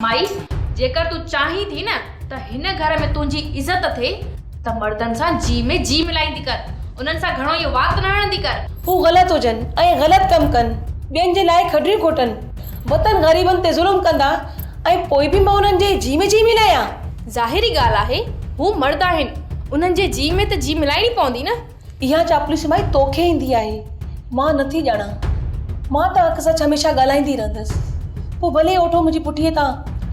माई जेकर तू चाही थी न त हिन घर में तुंहिंजी इज्जत थे त मर्दन सां जी में जी मिलाईंदी कर, उन्हनि सां घणो इहो वात न हणंदी कर। हू ग़लति हुजनि ऐं ग़लति कमु कनि, ॿियनि जे लाइ खडरियूं खोटनि, वतन ग़रीबनि ते ज़ुल्म कंदा ऐं पोइ बि मां उन्हनि जे जी में जी मिलायां। ज़ाहिरी ॻाल्हि आहे, हू मर्द आहिनि, उन्हनि जे जी में त जी मिलाइणी पवंदी न। इहा चापलूसी माई तोखे ईंदी आहे, मां नथी ॼाणा। मां त अक सच हमेशह ॻाल्हाईंदी रहंदसि, पोइ भले ओठो मुंहिंजी पुठीअ तां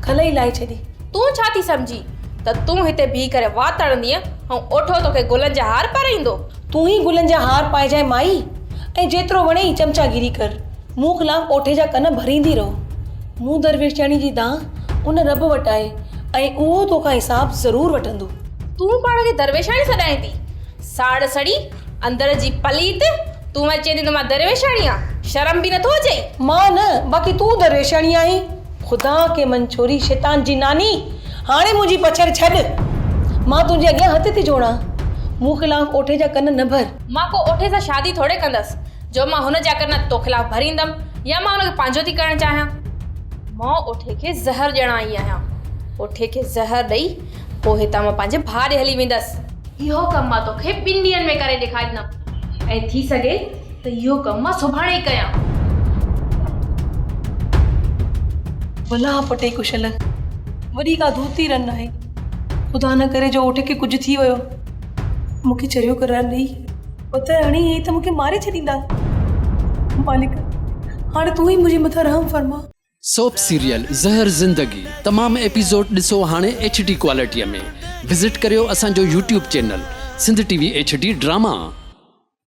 खलई लाहे छॾी। तूं छा थी सम्झी त तूं हिते बीह करे वात हणंदीअ ऐं ओठो तोखे गुलनि जा हार पाराईंदो? तूं ई गुलनि जा हार पाइजाए माई, ऐं जेतिरो वणे ई चमचागिरी कर, मूं ख़िलाफ़ ओठे जा कन भरींदी रहो। मूं दरवेशाणी जी दां उन रब वटि आहे ऐं उहो तोखां हिसाब ज़रूरु वठंदो। तूं पाण खे दरवेशाणी सॾाएं थी? साड़ सड़ी अंदर जी पलीत, तूं वरी चवंदी त मां दरवेशाणी आहियां? शर्म बि नथो अचे? मां न, बाक़ी तूं दरवेशाणी आहीं। ख़ुदा के मंचोरी शैतान जी नानी, हाणे मुंहिंजी पछड़ छॾ, मां तुंहिंजे अॻियां हथ थी जोड़ां। मूं ख़िलाफ़ ओठे जा कन न भर। मां को ओठे सां शादी थोड़े कंदसि जो मां हुन जा कन तो ख़िलाफ़ भरींदमि या मां हुनखे पंहिंजो थी करणु चाहियां। मां ओठे खे ज़हर ॾियण आई आहियां, ओठे खे ज़हर ॾेई पोइ हितां मां पंहिंजे भाउ ॾे हली वेंदसि। इहो कमु मां तोखे 2 ॾींहंनि में करे ॾेखारींदमि ऐं थी सघे त इहो कमु मां सुभाणे ई कयां। भला पटे कुशल, वॾी का धोती रन आहे, ख़ुदा न करे जो ओठे खे कुझु थी वियो, मूंखे चरियो करार ॾेई पथर हणी ईअं त मूंखे मारे छॾींदा। मालिक, हाणे तूं ई मुंहिंजे मथां रहम फरमा। सोप सीरियल ज़हर ज़िंदगी तमाम एपिसोड ॾिसो हाणे HD क्वालिटीअ में। विज़िट करियो असांजो YouTube channel Sindh TV HD drama.